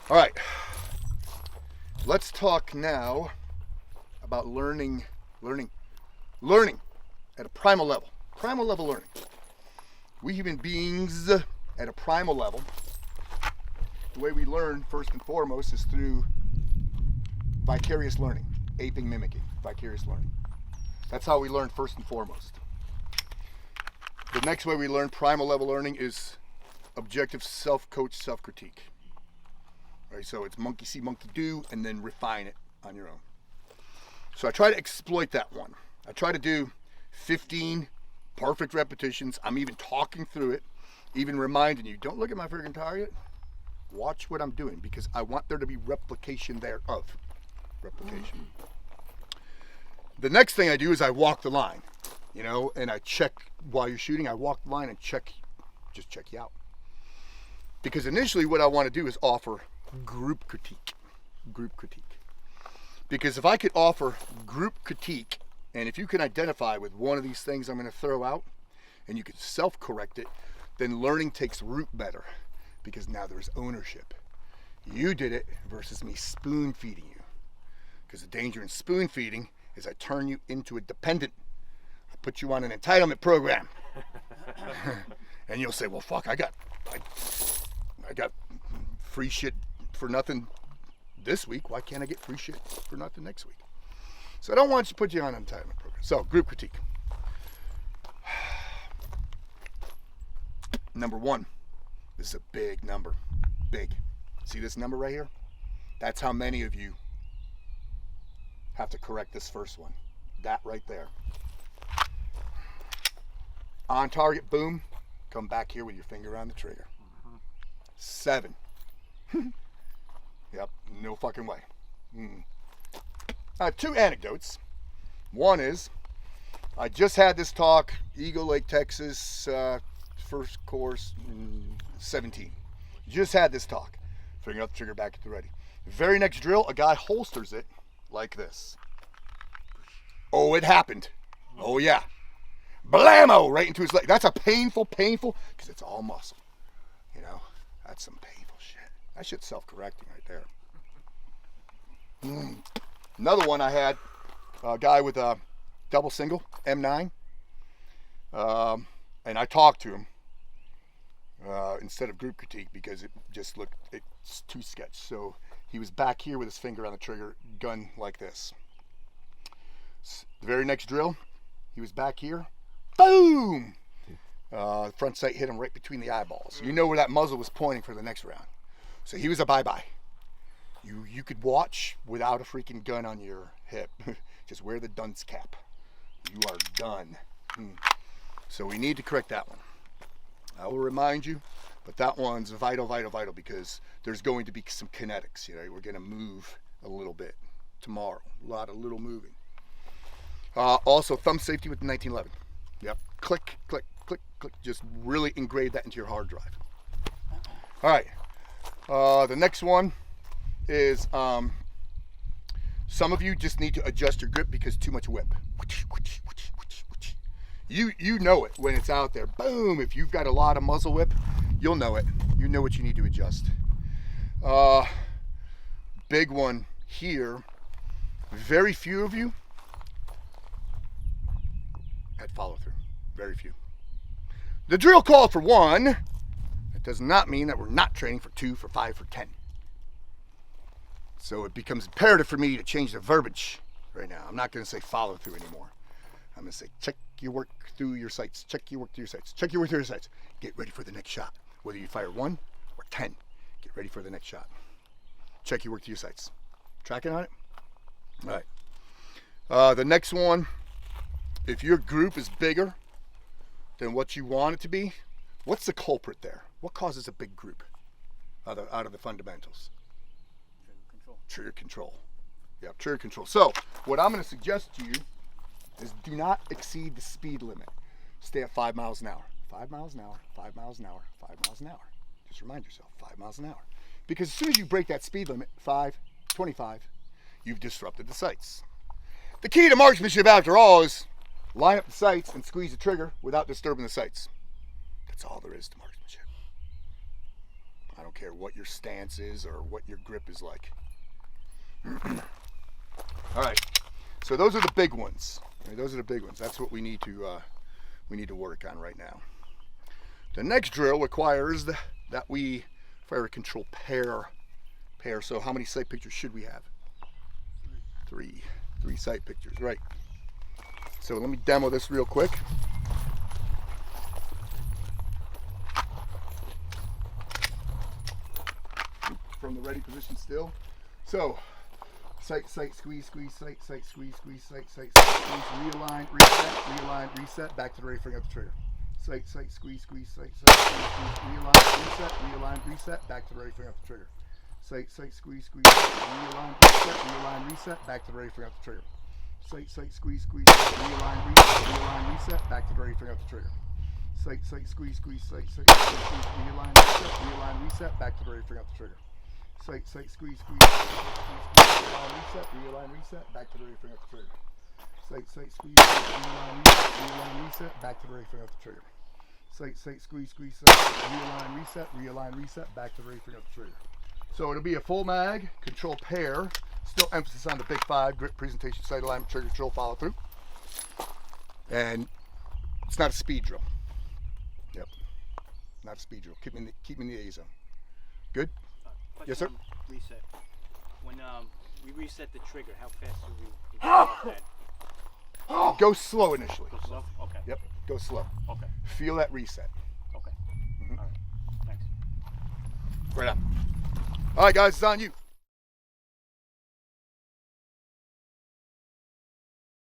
All right. Let's talk now about learning at a primal level. Primal level learning. We human beings at a primal level, the way we learn first and foremost is through vicarious learning, aping, mimicking, vicarious learning. That's how we learn first and foremost. The next way we learn primal level learning is objective self-coach, self-critique. Right, so it's monkey see, monkey do, and then refine it on your own. So I try to exploit that one. I try to do 15 perfect repetitions. I'm even talking through it, even reminding you, don't look at my freaking target. Watch what I'm doing, because I want there to be replication thereof. Replication. The next thing I do is I walk the line, and I check while you're shooting. I walk the line and check you out. Because initially what I want to do is offer group critique. Because if I could offer group critique, and if you can identify with one of these things I'm going to throw out, and you can self-correct it, then learning takes root better. Because now there's ownership. You did it versus me spoon feeding you. Because the danger in spoon feeding is I turn you into a dependent. I put you on an entitlement program. And you'll say, well, fuck, I got free shit for nothing this week. Why can't I get free shit for nothing next week? So I don't want to put you on an entitlement program. So, group critique. Number one. This is a big number. Big. See this number right here? That's how many of you have to correct this first one. That right there. On target, boom. Come back here with your finger on the trigger. 7. Yep, no fucking way. 2 anecdotes. One is, I just had this talk, Eagle Lake, Texas, first course, 17. Just had this talk. Finger out the trigger, back at the ready. Very next drill, a guy holsters it like this. Oh, it happened. Oh yeah. Blammo! Right into his leg. That's a painful, because it's all muscle. That's some painful shit. That shit's self-correcting right there. Another one I had, a guy with a double single, M9. And I talked to him instead of group critique because it just looked, it's too sketch. So he was back here with his finger on the trigger, gun like this. The very next drill, he was back here. Boom! Front sight hit him right between the eyeballs. You know where that muzzle was pointing for the next round. So he was a bye-bye. You could watch without a freaking gun on your hip. Just wear the dunce cap. You are done. So we need to correct that one. I will remind you, but that one's vital because there's going to be some kinetics. We're going to move a little bit tomorrow. A lot of little moving. Also, thumb safety with the 1911. Yep. Click, click, click, click. Just really engrave that into your hard drive. All right. The next one is some of you just need to adjust your grip because too much whip. You know it when it's out there. Boom! If you've got a lot of muzzle whip, you'll know it. You know what you need to adjust. Big one here. Very few of you had follow through. Very few. The drill called for 1. That does not mean that we're not training for 2, for 5, for 10. So it becomes imperative for me to change the verbiage right now. I'm not going to say follow through anymore. I'm going to say check your work through your sights. Check your work through your sights. Check your work through your sights. Get ready for the next shot. Whether you fire 1 or 10, get ready for the next shot. Check your work through your sights. Tracking on it? All right. The next one, if your group is bigger than what you want it to be, what's the culprit there? What causes a big group out of the fundamentals? Trigger control. Yeah, trigger control. So what I'm going to suggest to you is do not exceed the speed limit. Stay at 5 miles an hour. 5 miles an hour, 5 miles an hour, 5 miles an hour. Just remind yourself, 5 miles an hour. Because as soon as you break that speed limit, 5, 25, you've disrupted the sights. The key to marksmanship, after all, is line up the sights and squeeze the trigger without disturbing the sights. That's all there is to marksmanship. I don't care what your stance is or what your grip is like. All right, so those are the big ones. Right, those are the big ones. That's what we need to work on right now. The next drill requires that we fire control pair. So how many sight pictures should we have? Three sight pictures, right? So let me demo this real quick. From the ready position still. So sight, squeeze, sight, squeeze, sight, squeeze, realign, reset, back to the ready finger up the trigger. Sight, squeeze, sight, realign, reset, back to the ready finger up the trigger. Sight, squeeze, realign, reset, back to the ready finger up the trigger. Sight, squeeze, realign, reset, back to the ready finger up the trigger. Sight, squeeze, realign, reset, back to the ready finger up the trigger. Sight, squeeze, realign, reset, back to the ready finger up the trigger. Sight, squeeze, realign, reset, back to the ready finger up the trigger. Sight, squeeze, realign, reset, back to the ready finger up the trigger. So it'll be a full mag, control pair, still emphasis on the big 5, grip, presentation, sight alignment, trigger, control, follow through. And it's not a speed drill. Yep, not a speed drill. Keep me in the A zone. Good? Yes, sir? Reset. When we reset the trigger, how fast do we go off that? Go slow initially. Go slow? Okay. Yep, go slow. Okay. Feel that reset. Okay. All right. Thanks. Right on. All right, guys, it's on you.